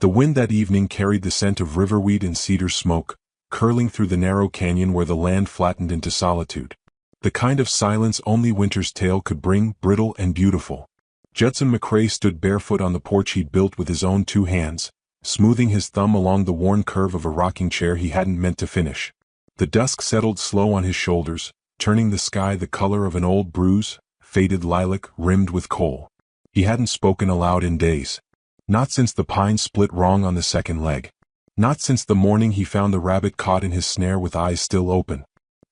The wind that evening carried the scent of riverweed and cedar smoke, curling through the narrow canyon where the land flattened into solitude. The kind of silence only winter's tale could bring, brittle and beautiful. Judson McCrae stood barefoot on the porch he'd built with his own 2 hands, smoothing his thumb along the worn curve of a rocking chair he hadn't meant to finish. The dusk settled slow on his shoulders, turning the sky the color of an old bruise, faded lilac rimmed with coal. He hadn't spoken aloud in days. Not since the pine split wrong on the second leg. Not since the morning he found the rabbit caught in his snare with eyes still open.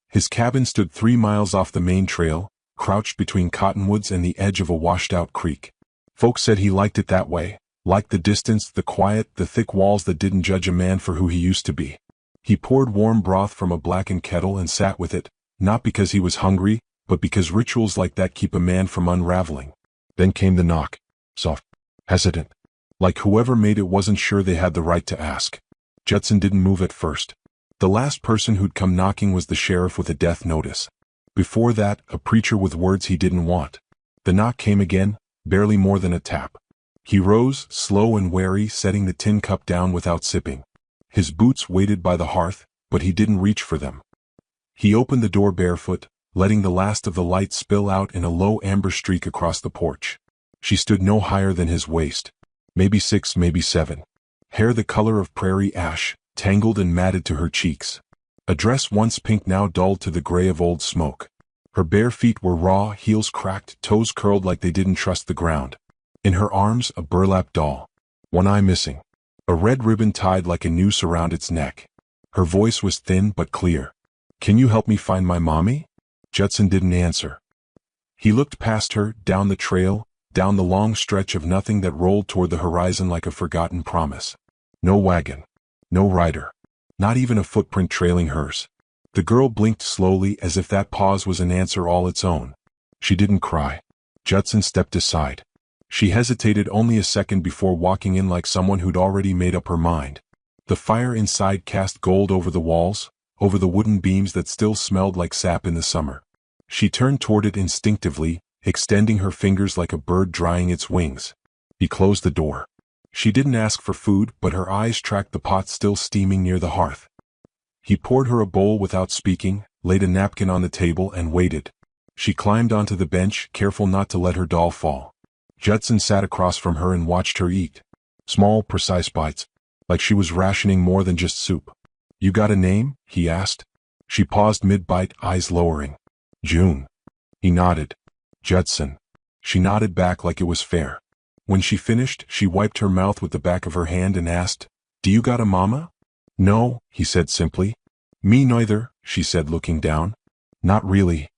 His cabin stood 3 miles off the main trail, crouched between cottonwoods and the edge of a washed-out creek. Folks said he liked it that way, liked the distance, the quiet, the thick walls that didn't judge a man for who he used to be. He poured warm broth from a blackened kettle and sat with it, not because he was hungry, but because rituals like that keep a man from unraveling. Then came the knock. Soft, hesitant. Like whoever made it wasn't sure they had the right to ask. Judson didn't move at first. The last person who'd come knocking was the sheriff with a death notice. Before that, a preacher with words he didn't want. The knock came again, barely more than a tap. He rose, slow and wary, setting the tin cup down without sipping. His boots waited by the hearth, but he didn't reach for them. He opened the door barefoot, letting the last of the light spill out in a low amber streak across the porch. She stood no higher than his waist. Maybe 6, maybe 7. Hair the color of prairie ash, tangled and matted to her cheeks. A dress once pink now dulled to the gray of old smoke. Her bare feet were raw, heels cracked, toes curled like they didn't trust the ground. In her arms, a burlap doll. One eye missing. A red ribbon tied like a noose around its neck. Her voice was thin but clear. "Can you help me find my mommy?" Judson didn't answer. He looked past her, down the trail, down the long stretch of nothing that rolled toward the horizon like a forgotten promise. No wagon. No rider. Not even a footprint trailing hers. The girl blinked slowly as if that pause was an answer all its own. She didn't cry. Judson stepped aside. She hesitated only a second before walking in like someone who'd already made up her mind. The fire inside cast gold over the walls, over the wooden beams that still smelled like sap in the summer. She turned toward it instinctively, extending her fingers like a bird drying its wings. He closed the door. She didn't ask for food, but her eyes tracked the pot still steaming near the hearth. He poured her a bowl without speaking, laid a napkin on the table and waited. She climbed onto the bench, careful not to let her doll fall. Judson sat across from her and watched her eat. Small, precise bites, like she was rationing more than just soup. "You got a name?" he asked. She paused mid-bite, eyes lowering. "June." He nodded. "Judson." She nodded back like it was fair. When she finished, she wiped her mouth with the back of her hand and asked, "Do you got a mama?" "No," he said simply. "Me neither," she said looking down. "Not really."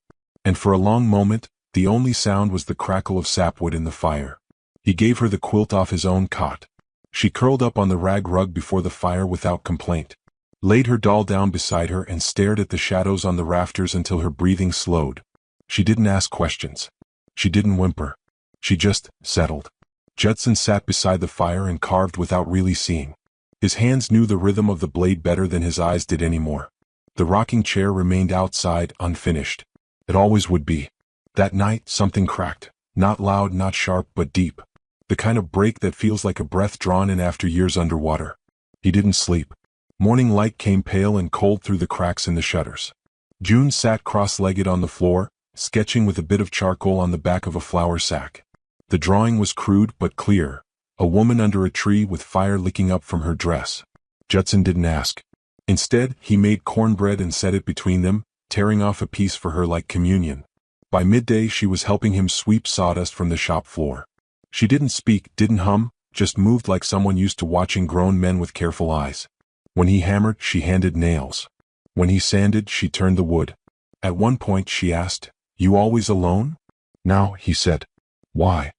And for a long moment, the only sound was the crackle of sapwood in the fire. He gave her the quilt off his own cot. She curled up on the rag rug before the fire without complaint, laid her doll down beside her and stared at the shadows on the rafters until her breathing slowed. She didn't ask questions. She didn't whimper. She just settled. Judson sat beside the fire and carved without really seeing. His hands knew the rhythm of the blade better than his eyes did anymore. The rocking chair remained outside, unfinished. It always would be. That night, something cracked. Not loud, not sharp, but deep. The kind of break that feels like a breath drawn in after years underwater. He didn't sleep. Morning light came pale and cold through the cracks in the shutters. June sat cross-legged on the floor, sketching with a bit of charcoal on the back of a flour sack. The drawing was crude but clear. A woman under a tree with fire licking up from her dress. Judson didn't ask. Instead, he made cornbread and set it between them, tearing off a piece for her like communion. By midday she was helping him sweep sawdust from the shop floor. She didn't speak, didn't hum, just moved like someone used to watching grown men with careful eyes. When he hammered, she handed nails. When he sanded, she turned the wood. At one point she asked, "You always alone?" "Now," he said. "Why?"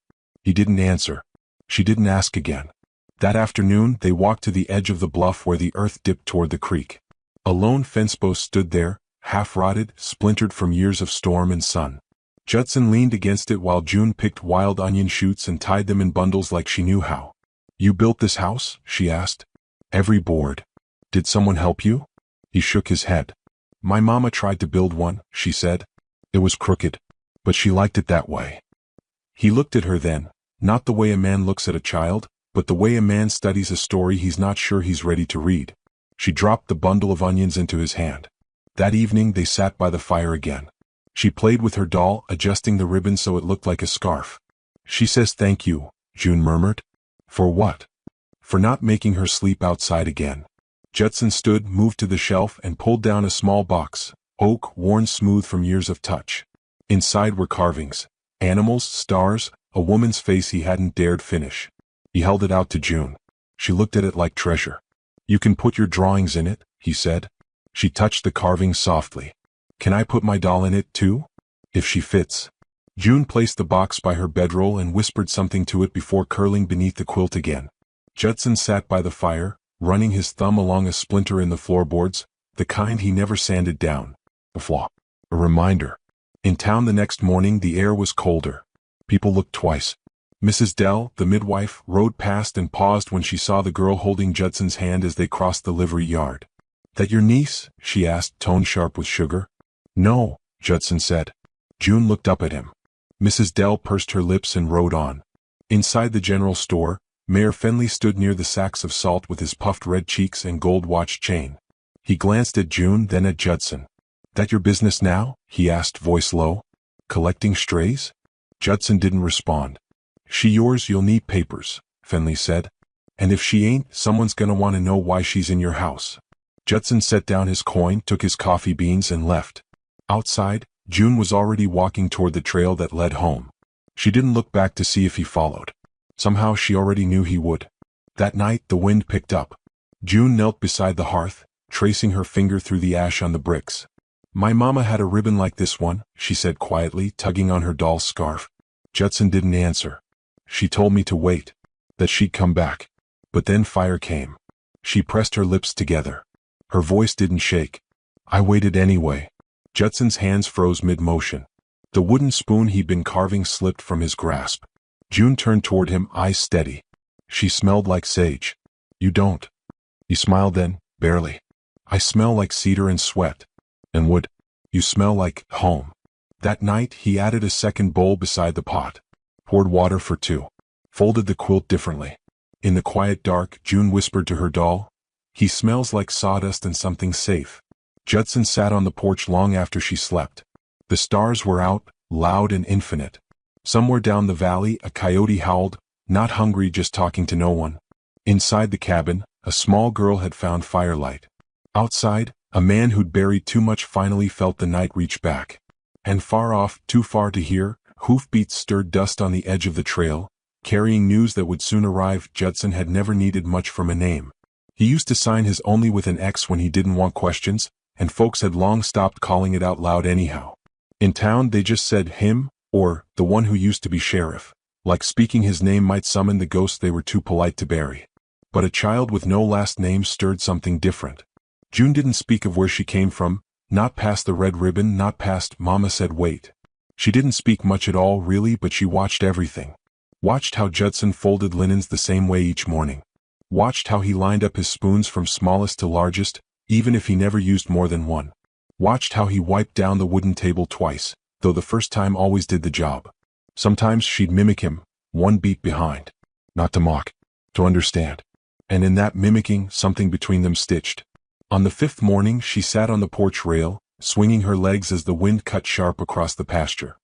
He didn't answer. She didn't ask again. That afternoon, they walked to the edge of the bluff where the earth dipped toward the creek. A lone fence post stood there, half-rotted, splintered from years of storm and sun. Judson leaned against it while June picked wild onion shoots and tied them in bundles like she knew how. "You built this house?" she asked. "Every board." "Did someone help you?" He shook his head. "My mama tried to build one," she said. "It was crooked. But she liked it that way." He looked at her then, not the way a man looks at a child, but the way a man studies a story he's not sure he's ready to read. She dropped the bundle of onions into his hand. That evening they sat by the fire again. She played with her doll, adjusting the ribbon so it looked like a scarf. She says thank you, June murmured. For what? For not making her sleep outside again. Judson stood, moved to the shelf, and pulled down a small box, oak, worn smooth from years of touch. Inside were carvings, animals, stars, a woman's face he hadn't dared finish. He held it out to June. She looked at it like treasure. You can put your drawings in it, he said. She touched the carving softly. Can I put my doll in it too? If she fits. June placed the box by her bedroll and whispered something to it before curling beneath the quilt again. Judson sat by the fire, running his thumb along a splinter in the floorboards, the kind he never sanded down. A flaw. A reminder. In town the next morning the air was colder. People looked twice. Mrs. Dell, the midwife, rode past and paused when she saw the girl holding Judson's hand as they crossed the livery yard. That your niece? She asked, tone sharp with sugar. No, Judson said. June looked up at him. Mrs. Dell pursed her lips and rode on. Inside the general store, Mayor Fenley stood near the sacks of salt with his puffed red cheeks and gold watch chain. He glanced at June, then at Judson. That your business now? He asked, voice low. Collecting strays? Judson didn't respond. She yours, you'll need papers, Fenley said. And if she ain't, someone's gonna want to know why she's in your house. Judson set down his coin, took his coffee beans and left. Outside, June was already walking toward the trail that led home. She didn't look back to see if he followed. Somehow she already knew he would. That night the wind picked up. June knelt beside the hearth, tracing her finger through the ash on the bricks. My mama had a ribbon like this one, she said quietly, tugging on her doll's scarf. Judson didn't answer. She told me to wait. That she'd come back. But then fire came. She pressed her lips together. Her voice didn't shake. I waited anyway. Judson's hands froze mid-motion. The wooden spoon he'd been carving slipped from his grasp. June turned toward him, eyes steady. She smelled like sage. You don't. He smiled then, barely. I smell like cedar and sweat. And wood. You smell like home. That night he added a second bowl beside the pot. Poured water for two. Folded the quilt differently. In the quiet dark, June whispered to her doll, he smells like sawdust and something safe. Judson sat on the porch long after she slept. The stars were out, loud and infinite. Somewhere down the valley, a coyote howled, not hungry, just talking to no one. Inside the cabin, a small girl had found firelight. Outside, a man who'd buried too much finally felt the night reach back. And far off, too far to hear, hoofbeats stirred dust on the edge of the trail, carrying news that would soon arrive. Judson had never needed much from a name. He used to sign his only with an X when he didn't want questions, and folks had long stopped calling it out loud anyhow. In town they just said him, or the one who used to be sheriff, like speaking his name might summon the ghost they were too polite to bury. But a child with no last name stirred something different. June didn't speak of where she came from, not past the red ribbon, not past Mama said wait. She didn't speak much at all really, but she watched everything. Watched how Judson folded linens the same way each morning. Watched how he lined up his spoons from smallest to largest, even if he never used more than one. Watched how he wiped down the wooden table twice, though the first time always did the job. Sometimes she'd mimic him, one beat behind. Not to mock, to understand. And in that mimicking, something between them stitched. On the fifth morning she sat on the porch rail, swinging her legs as the wind cut sharp across the pasture.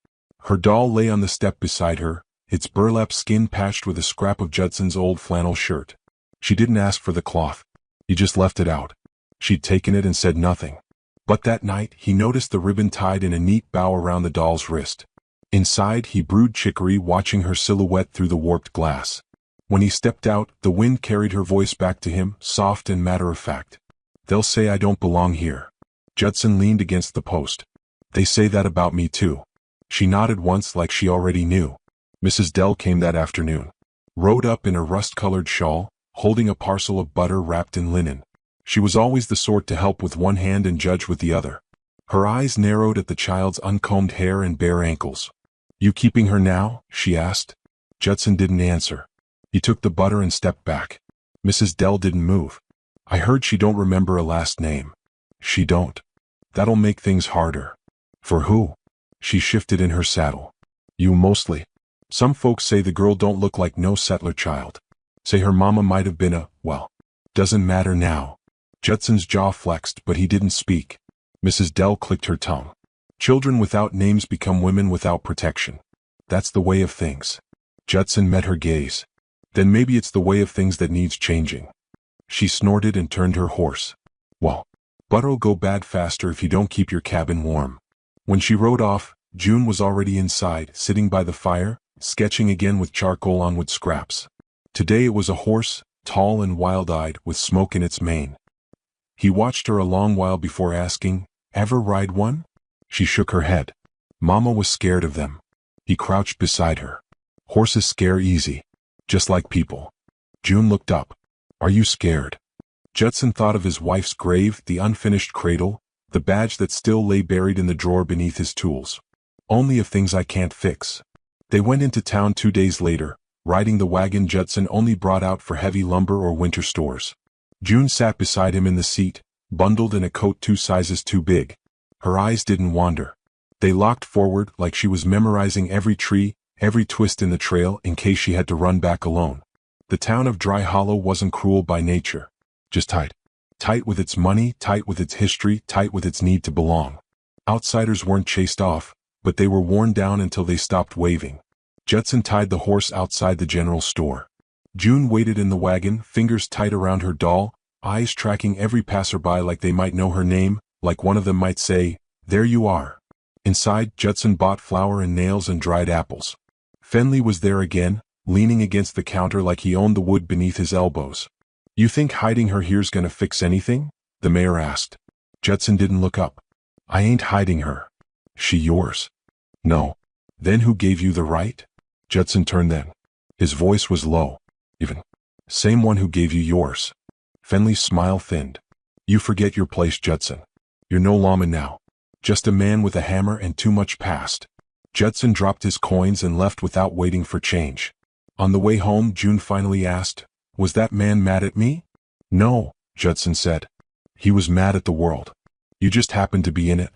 Her doll lay on the step beside her, its burlap skin patched with a scrap of Judson's old flannel shirt. She didn't ask for the cloth. He just left it out. She'd taken it and said nothing. But that night he noticed the ribbon tied in a neat bow around the doll's wrist. Inside he brewed chicory, watching her silhouette through the warped glass. When he stepped out, the wind carried her voice back to him, soft and matter-of-fact. They'll say I don't belong here. Judson leaned against the post. They say that about me too. She nodded once like she already knew. Mrs. Dell came that afternoon. Rode up in a rust-colored shawl, holding a parcel of butter wrapped in linen. She was always the sort to help with one hand and judge with the other. Her eyes narrowed at the child's uncombed hair and bare ankles. You keeping her now? She asked. Judson didn't answer. He took the butter and stepped back. Mrs. Dell didn't move. I heard she don't remember a last name. She don't. That'll make things harder. For who? She shifted in her saddle. You mostly. Some folks say the girl don't look like no settler child. Say her mama might have been well, doesn't matter now. Judson's jaw flexed, but he didn't speak. Mrs. Dell clicked her tongue. Children without names become women without protection. That's the way of things. Judson met her gaze. Then maybe it's the way of things that needs changing. She snorted and turned her horse. Well, butter'll go bad faster if you don't keep your cabin warm. When she rode off, June was already inside, sitting by the fire, sketching again with charcoal on wood scraps. Today it was a horse, tall and wild-eyed, with smoke in its mane. He watched her a long while before asking, "Ever ride one?" She shook her head. Mama was scared of them. He crouched beside her. Horses scare easy. Just like people. June looked up. Are you scared? Judson thought of his wife's grave, the unfinished cradle, the badge that still lay buried in the drawer beneath his tools. Only of things I can't fix. They went into town 2 days later, riding the wagon Judson only brought out for heavy lumber or winter stores. June sat beside him in the seat, bundled in a coat 2 sizes too big. Her eyes didn't wander. They locked forward like she was memorizing every tree, every twist in the trail in case she had to run back alone. The town of Dry Hollow wasn't cruel by nature. Just tight. Tight with its money, tight with its history, tight with its need to belong. Outsiders weren't chased off, but they were worn down until they stopped waving. Judson tied the horse outside the general store. June waited in the wagon, fingers tight around her doll, eyes tracking every passerby like they might know her name, like one of them might say, "There you are." Inside, Judson bought flour and nails and dried apples. Fenley was there again, leaning against the counter like he owned the wood beneath his elbows. "You think hiding her here's gonna fix anything?" the mayor asked. Judson didn't look up. "I ain't hiding her. She yours." "No. Then who gave you the right?" Judson turned then. His voice was low. "Even. Same one who gave you yours." Fenley's smile thinned. "You forget your place, Judson. You're no lawman now. Just a man with a hammer and too much past." Judson dropped his coins and left without waiting for change. On the way home, June finally asked, "Was that man mad at me?" "No," Judson said. "He was mad at the world. You just happened to be in it."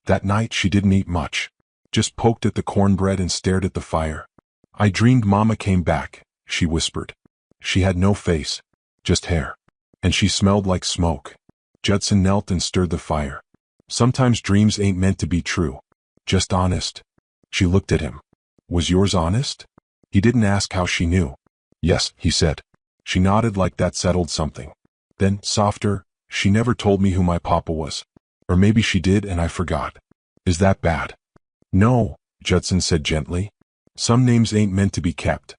That night she didn't eat much. Just poked at the cornbread and stared at the fire. "I dreamed Mama came back," she whispered. She had no face, just hair. And she smelled like smoke. Judson knelt and stirred the fire. "Sometimes dreams ain't meant to be true. Just honest." She looked at him. "Was yours honest?" He didn't ask how she knew. "Yes," he said. She nodded like that settled something. Then, softer, "She never told me who my papa was. Or maybe she did and I forgot. Is that bad?" "No," Judson said gently. "Some names ain't meant to be kept."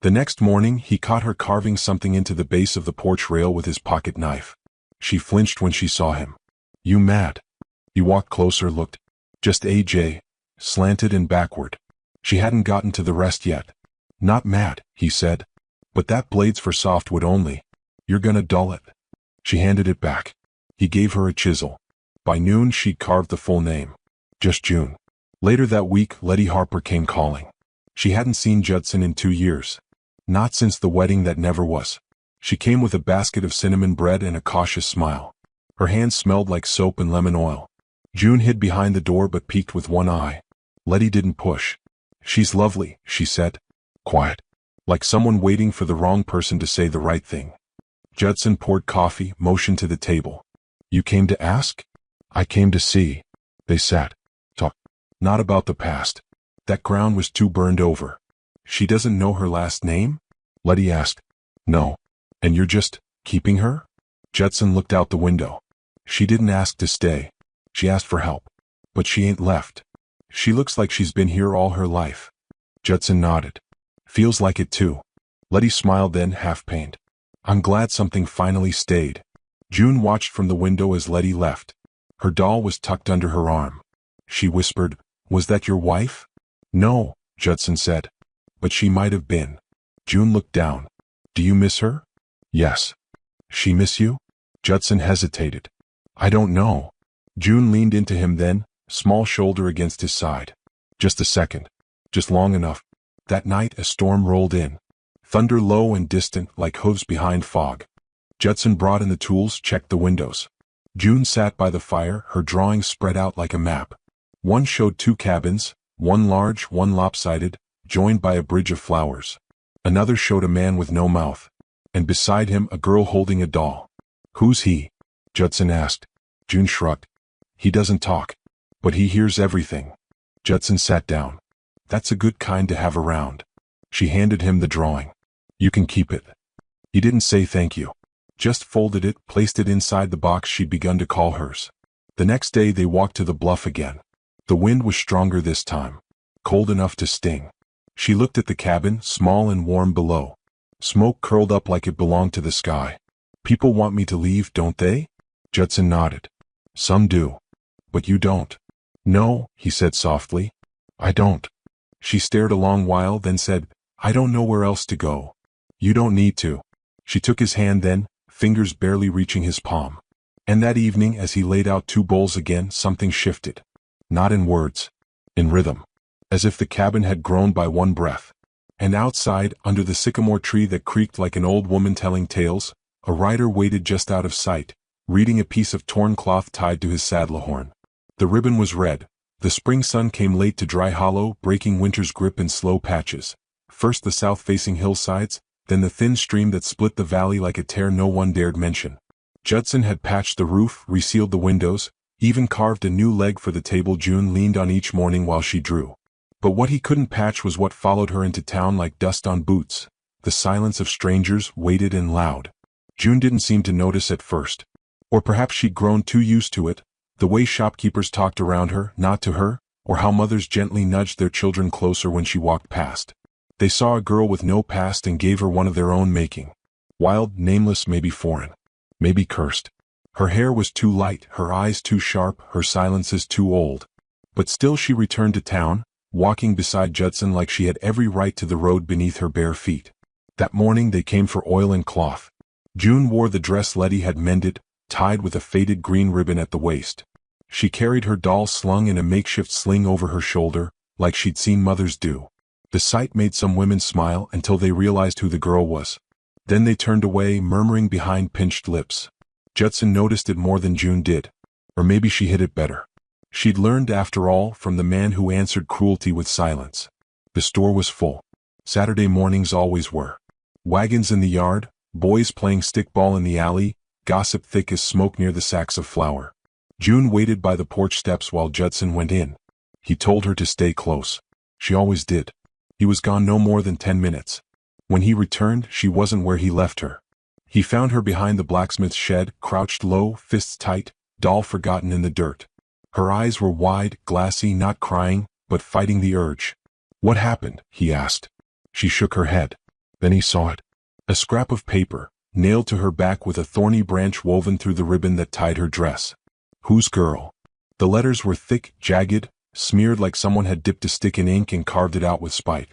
The next morning, he caught her carving something into the base of the porch rail with his pocket knife. She flinched when she saw him. "You mad?" He walked closer, looked. Just AJ, slanted and backward. She hadn't gotten to the rest yet. "Not mad," he said. "But that blade's for softwood only. You're gonna dull it." She handed it back. He gave her a chisel. By noon she'd carved the full name. Just June. Later that week, Letty Harper came calling. She hadn't seen Judson in 2 years. Not since the wedding that never was. She came with a basket of cinnamon bread and a cautious smile. Her hands smelled like soap and lemon oil. June hid behind the door but peeked with one eye. Letty didn't push. "She's lovely," she said. Quiet. Like someone waiting for the wrong person to say the right thing. Judson poured coffee, motioned to the table. "You came to ask?" "I came to see." They sat. Talked. Not about the past. That ground was too burned over. "She doesn't know her last name?" Letty asked. "No. And you're just keeping her?" Judson looked out the window. "She didn't ask to stay. She asked for help. But she ain't left. She looks like she's been here all her life." Judson nodded. "Feels like it too." Letty smiled then, half pained. "I'm glad something finally stayed." June watched from the window as Letty left. Her doll was tucked under her arm. She whispered, "Was that your wife?" "No," Judson said. "But she might have been." June looked down. "Do you miss her?" "Yes." "She miss you?" Judson hesitated. "I don't know." June leaned into him then, small shoulder against his side. "Just a second. Just long enough." That night a storm rolled in. Thunder low and distant like hooves behind fog. Judson brought in the tools, checked the windows. June sat by the fire, her drawings spread out like a map. One showed 2 cabins, one large, one lopsided, joined by a bridge of flowers. Another showed a man with no mouth. And beside him a girl holding a doll. "Who's he?" Judson asked. June shrugged. "He doesn't talk. But he hears everything." Judson sat down. "That's a good kind to have around." She handed him the drawing. "You can keep it." He didn't say thank you. Just folded it, placed it inside the box she'd begun to call hers. The next day they walked to the bluff again. The wind was stronger this time. Cold enough to sting. She looked at the cabin, small and warm below. Smoke curled up like it belonged to the sky. "People want me to leave, don't they?" Judson nodded. "Some do. But you don't." "No," he said softly. "I don't." She stared a long while, then said, "I don't know where else to go." "You don't need to." She took his hand then, fingers barely reaching his palm. And that evening, as he laid out 2 bowls again, something shifted. Not in words. In rhythm. As if the cabin had grown by one breath. And outside, under the sycamore tree that creaked like an old woman telling tales, a rider waited just out of sight, reading a piece of torn cloth tied to his saddle horn. The ribbon was red. The spring sun came late to Dry Hollow, breaking winter's grip in slow patches. First the south-facing hillsides, then the thin stream that split the valley like a tear no one dared mention. Judson had patched the roof, resealed the windows, even carved a new leg for the table June leaned on each morning while she drew. But what he couldn't patch was what followed her into town like dust on boots. The silence of strangers, weighted and loud. June didn't seem to notice at first. Or perhaps she'd grown too used to it, the way shopkeepers talked around her, not to her, or how mothers gently nudged their children closer when she walked past. They saw a girl with no past and gave her one of their own making. Wild, nameless, maybe foreign. Maybe cursed. Her hair was too light, her eyes too sharp, her silences too old. But still she returned to town, walking beside Judson like she had every right to the road beneath her bare feet. That morning they came for oil and cloth. June wore the dress Letty had mended, tied with a faded green ribbon at the waist. She carried her doll slung in a makeshift sling over her shoulder, like she'd seen mothers do. The sight made some women smile until they realized who the girl was. Then they turned away, murmuring behind pinched lips. Judson noticed it more than June did. Or maybe she hid it better. She'd learned, after all, from the man who answered cruelty with silence. The store was full. Saturday mornings always were. Wagons in the yard, boys playing stickball in the alley, gossip thick as smoke near the sacks of flour. June waited by the porch steps while Judson went in. He told her to stay close. She always did. He was gone no more than 10 minutes. When he returned, she wasn't where he left her. He found her behind the blacksmith's shed, crouched low, fists tight, doll forgotten in the dirt. Her eyes were wide, glassy, not crying, but fighting the urge. "What happened?" he asked. She shook her head. Then he saw it. A scrap of paper, nailed to her back with a thorny branch woven through the ribbon that tied her dress. "Whose girl?" The letters were thick, jagged, smeared like someone had dipped a stick in ink and carved it out with spite.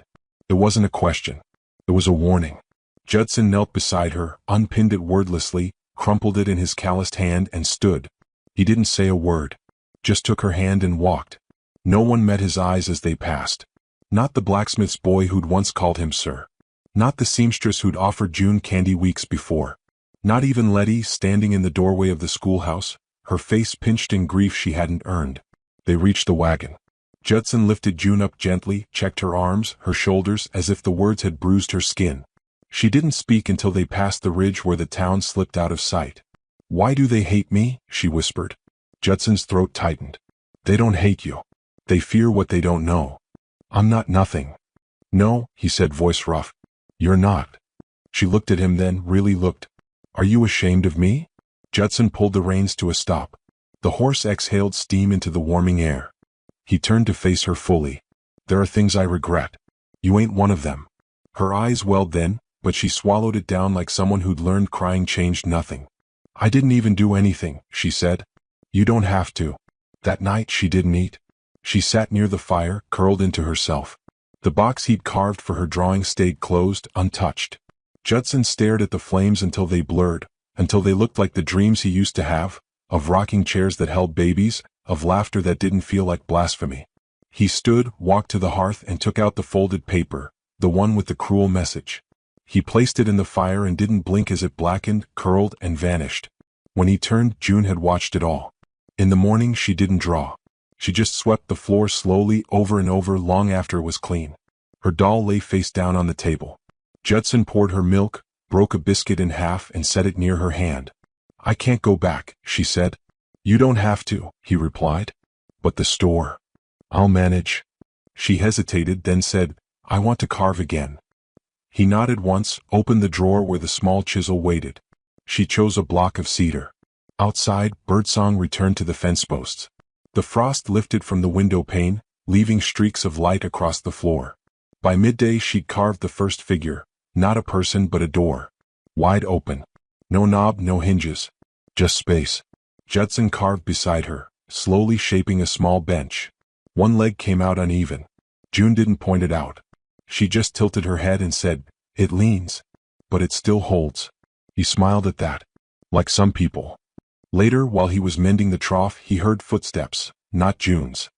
It wasn't a question. It was a warning. Judson knelt beside her, unpinned it wordlessly, crumpled it in his calloused hand, and stood. He didn't say a word. Just took her hand and walked. No one met his eyes as they passed. Not the blacksmith's boy who'd once called him sir. Not the seamstress who'd offered June candy weeks before. Not even Letty, standing in the doorway of the schoolhouse, her face pinched in grief she hadn't earned. They reached the wagon. Judson lifted June up gently, checked her arms, her shoulders, as if the words had bruised her skin. She didn't speak until they passed the ridge where the town slipped out of sight. "Why do they hate me?" she whispered. Judson's throat tightened. "They don't hate you. They fear what they don't know. I'm not nothing." "No," he said, voice rough. "You're not." She looked at him then, really looked. "Are you ashamed of me?" Judson pulled the reins to a stop. The horse exhaled steam into the warming air. He turned to face her fully. "There are things I regret. You ain't one of them." Her eyes welled then, but she swallowed it down like someone who'd learned crying changed nothing. "I didn't even do anything," she said. "You don't have to." That night she didn't eat. She sat near the fire, curled into herself. The box he'd carved for her drawing stayed closed, untouched. Judson stared at the flames until they blurred, until they looked like the dreams he used to have, of rocking chairs that held babies, of laughter that didn't feel like blasphemy. He stood, walked to the hearth and took out the folded paper, the one with the cruel message. He placed it in the fire and didn't blink as it blackened, curled, and vanished. When he turned, June had watched it all. In the morning she didn't draw. She just swept the floor slowly over and over long after it was clean. Her doll lay face down on the table. Judson poured her milk, broke a biscuit in half and set it near her hand. "I can't go back," she said. "You don't have to," he replied. "But the store. I'll manage." She hesitated, then said, "I want to carve again." He nodded once, opened the drawer where the small chisel waited. She chose a block of cedar. Outside, birdsong returned to the fence posts. The frost lifted from the window pane, leaving streaks of light across the floor. By midday she'd carved the first figure, not a person but a door. Wide open. No knob, no hinges. Just space. Judson carved beside her, slowly shaping a small bench. One leg came out uneven. June didn't point it out. She just tilted her head and said, "It leans. But it still holds." He smiled at that. Like some people. Later, while he was mending the trough, he heard footsteps, not June's.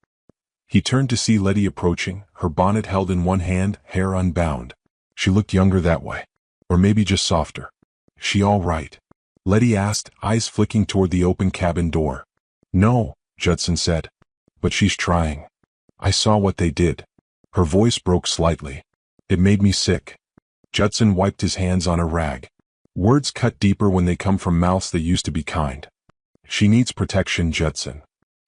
He turned to see Letty approaching, her bonnet held in one hand, hair unbound. She looked younger that way. Or maybe just softer. "She all right?" Letty asked, eyes flicking toward the open cabin door. "No," Judson said. "But she's trying. I saw what they did." Her voice broke slightly. "It made me sick." Judson wiped his hands on a rag. Words cut deeper when they come from mouths that used to be kind. "She needs protection, Judson."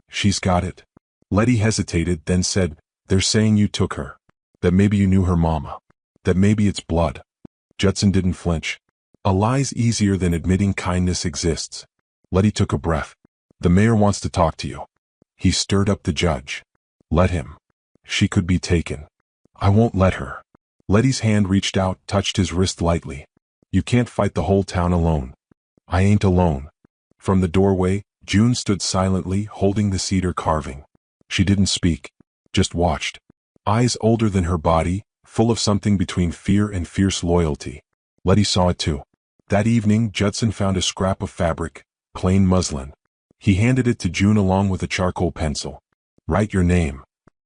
"She's got it." Letty hesitated, then said, "They're saying you took her. That maybe you knew her mama. That maybe it's blood." Judson didn't flinch. A lie's easier than admitting kindness exists. Letty took a breath. "The mayor wants to talk to you." He stirred up the judge. "Let him. She could be taken." "I won't let her." Letty's hand reached out, touched his wrist lightly. "You can't fight the whole town alone." "I ain't alone." From the doorway, June stood silently, holding the cedar carving. She didn't speak, just watched. Eyes older than her body, full of something between fear and fierce loyalty. Letty saw it too. That evening, Judson found a scrap of fabric, plain muslin. He handed it to June along with a charcoal pencil. "Write your name."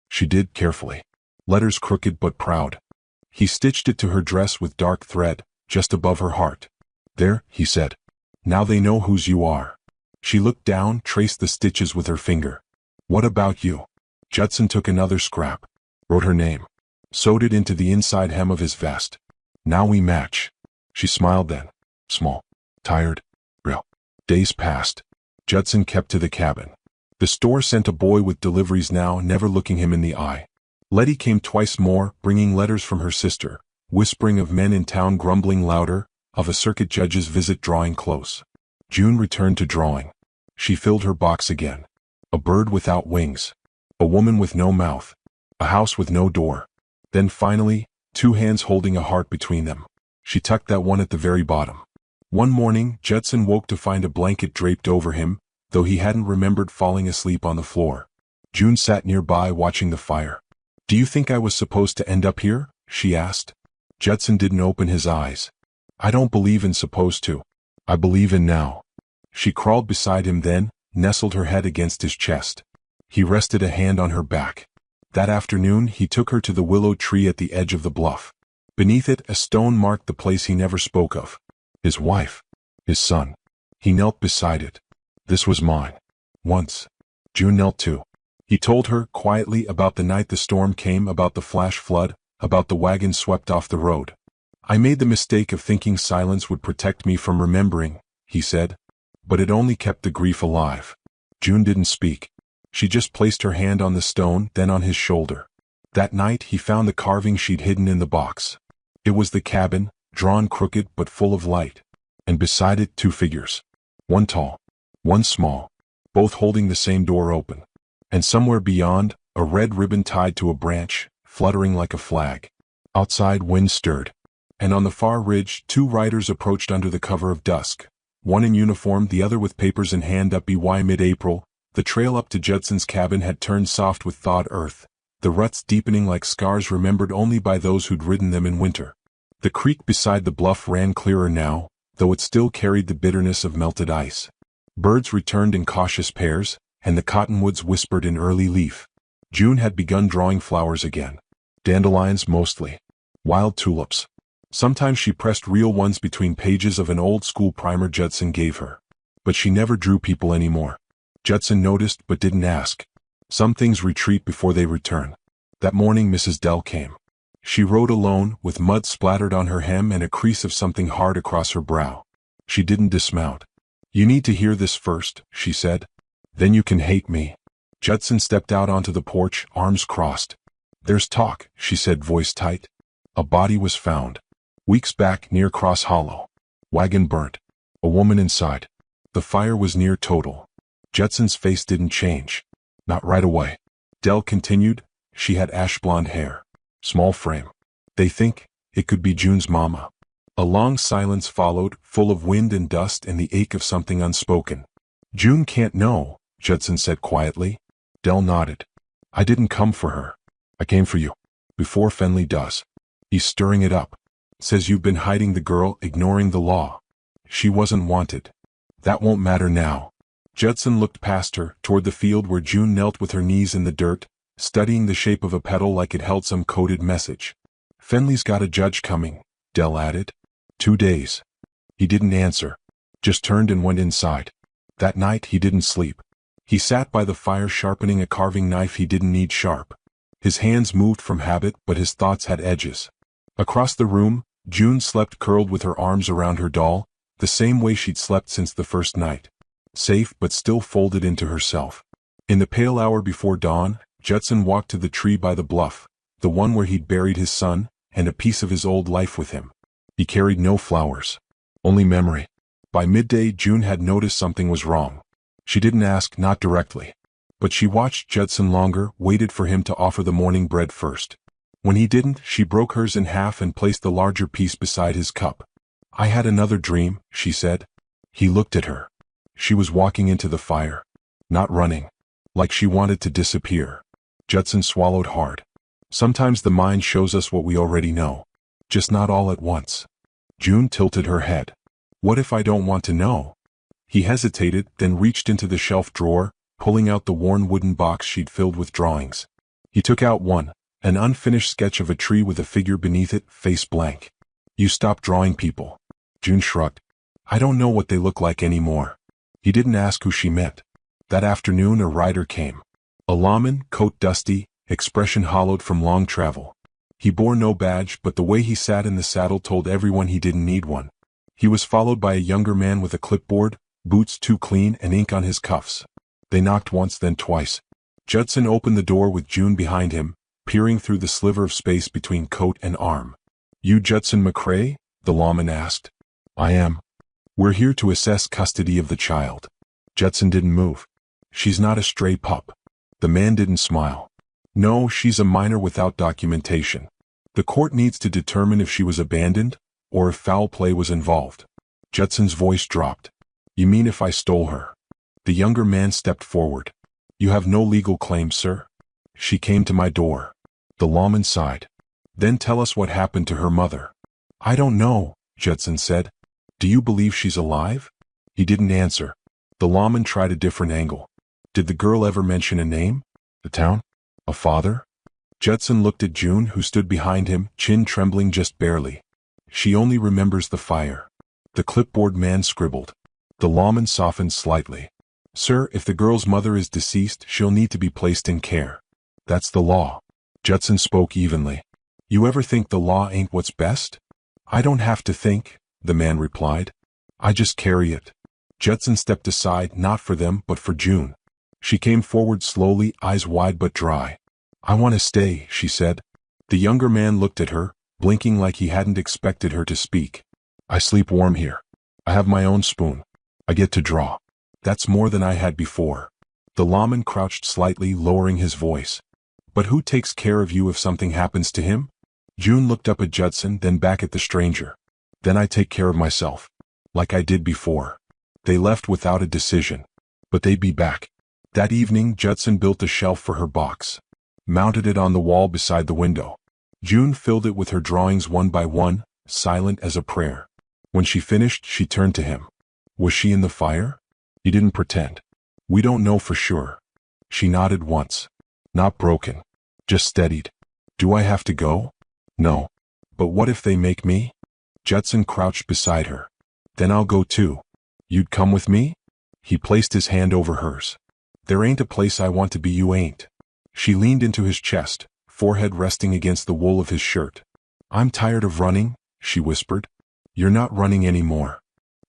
She did carefully. Letters crooked but proud. He stitched it to her dress with dark thread, just above her heart. "There," he said. "Now they know whose you are." She looked down, traced the stitches with her finger. "What about you?" Judson took another scrap. Wrote her name. Sewed it into the inside hem of his vest. "Now we match." She smiled then. Small. Tired. Real. Days passed. Judson kept to the cabin. The store sent a boy with deliveries now, never looking him in the eye. Letty came twice more, bringing letters from her sister, whispering of men in town grumbling louder, of a circuit judge's visit drawing close. June returned to drawing. She filled her box again. A bird without wings. A woman with no mouth. A house with no door. Then finally, two hands holding a heart between them. She tucked that one at the very bottom. One morning, Judson woke to find a blanket draped over him, though he hadn't remembered falling asleep on the floor. June sat nearby watching the fire. "Do you think I was supposed to end up here?" she asked. Judson didn't open his eyes. "I don't believe in supposed to. I believe in now." She crawled beside him then, nestled her head against his chest. He rested a hand on her back. That afternoon, he took her to the willow tree at the edge of the bluff. Beneath it, a stone marked the place he never spoke of. His wife. His son. He knelt beside it. "This was mine. Once." June knelt too. He told her, quietly, about the night the storm came, about the flash flood, about the wagon swept off the road. "I made the mistake of thinking silence would protect me from remembering," he said. "But it only kept the grief alive." June didn't speak. She just placed her hand on the stone, then on his shoulder. That night he found the carving she'd hidden in the box. It was the cabin, drawn crooked but full of light. And beside it, two figures. One tall. One small. Both holding the same door open. And somewhere beyond, a red ribbon tied to a branch, fluttering like a flag. Outside, wind stirred. And on the far ridge, two riders approached under the cover of dusk. One in uniform, the other with papers in hand. Up by mid-April, the trail up to Judson's cabin had turned soft with thawed earth, the ruts deepening like scars remembered only by those who'd ridden them in winter. The creek beside the bluff ran clearer now, though it still carried the bitterness of melted ice. Birds returned in cautious pairs, and the cottonwoods whispered in early leaf. June had begun drawing flowers again. Dandelions mostly. Wild tulips. Sometimes she pressed real ones between pages of an old-school primer Judson gave her. But she never drew people anymore. Judson noticed but didn't ask. Some things retreat before they return. That morning Mrs. Dell came. She rode alone, with mud splattered on her hem and a crease of something hard across her brow. She didn't dismount. "You need to hear this first," she said. "Then you can hate me." Judson stepped out onto the porch, arms crossed. "There's talk," she said, voice tight. "A body was found. Weeks back near Cross Hollow. Wagon burnt. A woman inside. The fire was near total." Judson's face didn't change. "Not right away." Dell continued. "She had ash blonde hair. Small frame. They think it could be June's mama." A long silence followed, full of wind and dust and the ache of something unspoken. "June can't know," Judson said quietly. Dell nodded. "I didn't come for her. I came for you. Before Fenley does. He's stirring it up. Says you've been hiding the girl, ignoring the law. She wasn't wanted. That won't matter now." Judson looked past her, toward the field where June knelt with her knees in the dirt, studying the shape of a petal like it held some coded message. "Fenley's got a judge coming," Dell added. 2 days. He didn't answer. Just turned and went inside. That night he didn't sleep. He sat by the fire sharpening a carving knife he didn't need sharp. His hands moved from habit, but his thoughts had edges. Across the room, June slept curled with her arms around her doll, the same way she'd slept since the first night. Safe but still folded into herself. In the pale hour before dawn, Judson walked to the tree by the bluff, the one where he'd buried his son, and a piece of his old life with him. He carried no flowers. Only memory. By midday, June had noticed something was wrong. She didn't ask, not directly. But she watched Judson longer, waited for him to offer the morning bread first. When he didn't, she broke hers in half and placed the larger piece beside his cup. "I had another dream," she said. He looked at her. She was walking into the fire. Not running. Like she wanted to disappear. Judson swallowed hard. Sometimes the mind shows us what we already know. Just not all at once. June tilted her head. "What if I don't want to know?" He hesitated, then reached into the shelf drawer, pulling out the worn wooden box she'd filled with drawings. He took out one, an unfinished sketch of a tree with a figure beneath it, face blank. "You stopped drawing people." June shrugged. "I don't know what they look like anymore." He didn't ask who she met. That afternoon a rider came. A lawman, coat dusty, expression hollowed from long travel. He bore no badge, but the way he sat in the saddle told everyone he didn't need one. He was followed by a younger man with a clipboard, boots too clean and ink on his cuffs. They knocked once, then twice. Judson opened the door with June behind him, peering through the sliver of space between coat and arm. "You Judson McCrae?" the lawman asked. "I am. We're here to assess custody of the child." Judson didn't move. "She's not a stray pup." The man didn't smile. "No, she's a minor without documentation. The court needs to determine if she was abandoned, or if foul play was involved." Judson's voice dropped. "You mean if I stole her?" The younger man stepped forward. "You have no legal claim, sir. She came to my door." The lawman sighed. "Then tell us what happened to her mother." "I don't know," Judson said. "Do you believe she's alive?" He didn't answer. The lawman tried a different angle. "Did the girl ever mention a name? The town? A father?" Judson looked at June, who stood behind him, chin trembling just barely. "She only remembers the fire." The clipboard man scribbled. The lawman softened slightly. "Sir, if the girl's mother is deceased, she'll need to be placed in care. That's the law." Judson spoke evenly. "You ever think the law ain't what's best?" "I don't have to think," the man replied. "I just carry it." Judson stepped aside, not for them, but for June. She came forward slowly, eyes wide but dry. "I want to stay," she said. The younger man looked at her, blinking like he hadn't expected her to speak. "I sleep warm here. I have my own spoon. I get to draw." That's more than I had before. The lawman crouched slightly, lowering his voice. "But who takes care of you if something happens to him?" June looked up at Judson, then back at the stranger. "Then I take care of myself. Like I did before." They left without a decision. But they'd be back. That evening, Judson built a shelf for her box. Mounted it on the wall beside the window. June filled it with her drawings one by one, silent as a prayer. When she finished, she turned to him. "Was she in the fire?" He didn't pretend. "We don't know for sure." She nodded once. "Not broken. Just steadied." "Do I have to go?" "No." "But what if they make me?" Judson crouched beside her. "Then I'll go too." "You'd come with me?" He placed his hand over hers. "There ain't a place I want to be you ain't." She leaned into his chest, forehead resting against the wool of his shirt. "I'm tired of running," she whispered. "You're not running anymore."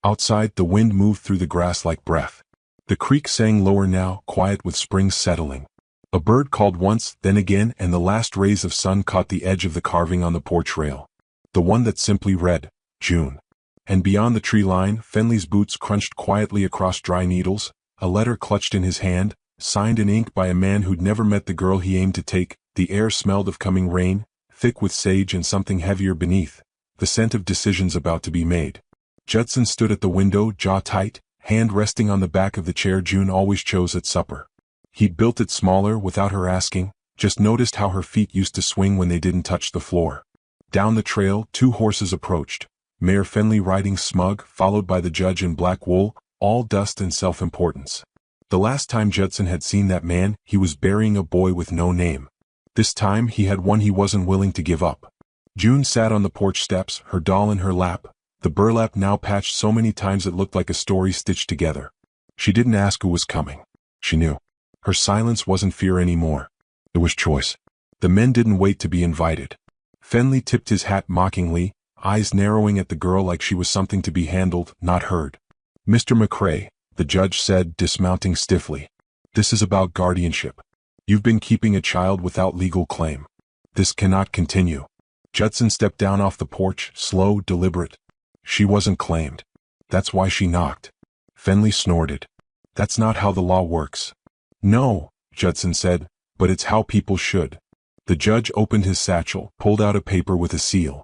Outside, the wind moved through the grass like breath. The creek sang lower now, quiet with spring settling. A bird called once, then again, and the last rays of sun caught the edge of the carving on the porch rail. The one that simply read, June. And beyond the tree line, Fenley's boots crunched quietly across dry needles, a letter clutched in his hand, signed in ink by a man who'd never met the girl he aimed to take. The air smelled of coming rain, thick with sage and something heavier beneath, the scent of decisions about to be made. Judson stood at the window, jaw tight, hand resting on the back of the chair June always chose at supper. He'd built it smaller without her asking, just noticed how her feet used to swing when they didn't touch the floor. Down the trail, 2 horses approached, Mayor Fenley riding smug, followed by the judge in black wool, all dust and self-importance. The last time Judson had seen that man, he was burying a boy with no name. This time he had one he wasn't willing to give up. June sat on the porch steps, her doll in her lap, the burlap now patched so many times it looked like a story stitched together. She didn't ask who was coming. She knew. Her silence wasn't fear anymore. It was choice. The men didn't wait to be invited. Fenley tipped his hat mockingly, eyes narrowing at the girl like she was something to be handled, not heard. "Mr. McCrae," the judge said, dismounting stiffly. "This is about guardianship. You've been keeping a child without legal claim. This cannot continue." Judson stepped down off the porch, slow, deliberate. "She wasn't claimed. That's why she knocked." Fenley snorted. "That's not how the law works." "No," Judson said, "but it's how people should." The judge opened his satchel, pulled out a paper with a seal.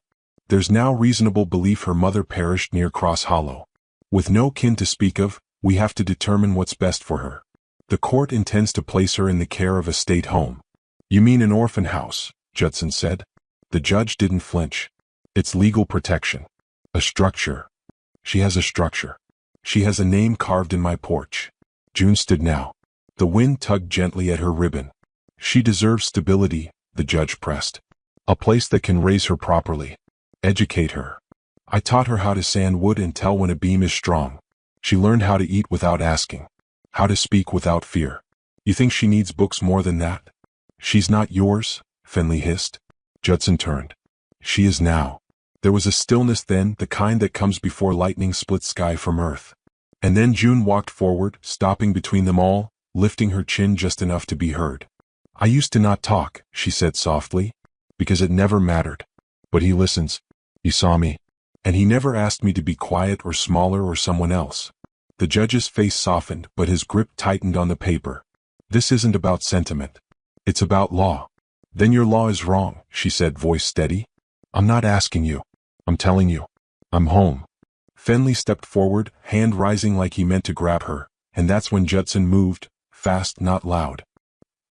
"There's now reasonable belief her mother perished near Cross Hollow. With no kin to speak of, we have to determine what's best for her. The court intends to place her in the care of a state home." "You mean an orphan house?" Judson said. The judge didn't flinch. "It's legal protection. A structure. She has a structure. She has a name carved in my porch." June stood now. The wind tugged gently at her ribbon. "She deserves stability," the judge pressed. "A place that can raise her properly. Educate her. I taught her how to sand wood and tell when a beam is strong. She learned how to eat without asking. How to speak without fear. You think she needs books more than that?" "She's not yours," Fenley hissed. Judson turned. "She is now." There was a stillness then, the kind that comes before lightning splits sky from earth. And then June walked forward, stopping between them all, lifting her chin just enough to be heard. "I used to not talk," she said softly, "because it never mattered. But he listens. He saw me. And he never asked me to be quiet or smaller or someone else." The judge's face softened, but his grip tightened on the paper. "This isn't about sentiment. It's about law." "Then your law is wrong," she said, voice steady. "I'm not asking you. I'm telling you. I'm home." Fenley stepped forward, hand rising like he meant to grab her, and that's when Judson moved, fast, not loud.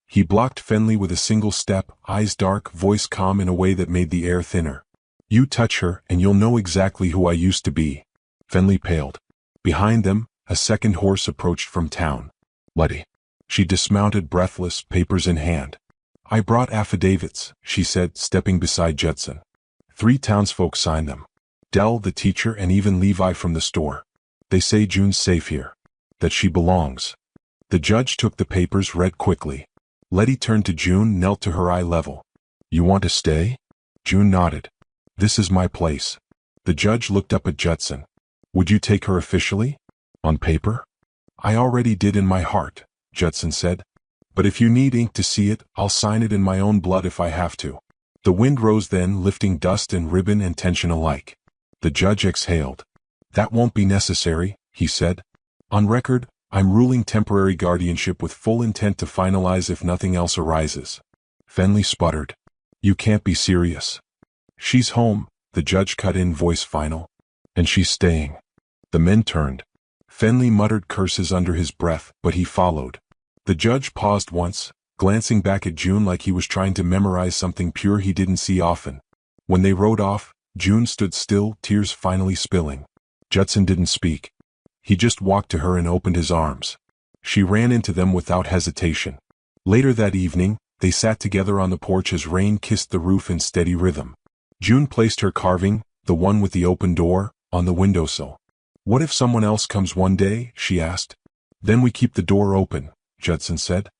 He blocked Fenley with a single step, eyes dark, voice calm in a way that made the air thinner. "You touch her, and you'll know exactly who I used to be." Fenley paled. Behind them, a second horse approached from town. "Letty." She dismounted, breathless, papers in hand. "I brought affidavits," she said, stepping beside Judson. 3 townsfolk signed them. Dell, the teacher, and even Levi from the store. "They say June's safe here. That she belongs." The judge took the papers, read quickly. Letty turned to June, knelt to her eye level. "You want to stay?" June nodded. "This is my place." The judge looked up at Judson. "Would you take her officially? On paper?" "I already did in my heart," Judson said. "But if you need ink to see it, I'll sign it in my own blood if I have to." The wind rose then, lifting dust and ribbon and tension alike. The judge exhaled. "That won't be necessary," he said. "On record, I'm ruling temporary guardianship with full intent to finalize if nothing else arises." Fenley sputtered. "You can't be serious." "She's home," the judge cut in, voice final. "And she's staying." The men turned. Fenley muttered curses under his breath, but he followed. The judge paused once, glancing back at June like he was trying to memorize something pure he didn't see often. When they rode off, June stood still, tears finally spilling. Judson didn't speak. He just walked to her and opened his arms. She ran into them without hesitation. Later that evening, they sat together on the porch as rain kissed the roof in steady rhythm. June placed her carving, the one with the open door, on the windowsill. "What if someone else comes one day?" she asked. "Then we keep the door open," Judson said.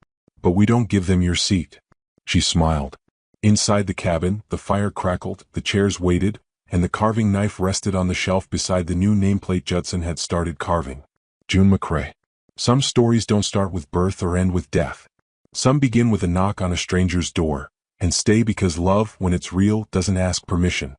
"But we don't give them your seat." She smiled. Inside the cabin, the fire crackled, the chairs waited, and the carving knife rested on the shelf beside the new nameplate Judson had started carving. June McCrae. Some stories don't start with birth or end with death. Some begin with a knock on a stranger's door, and stay because love, when it's real, doesn't ask permission.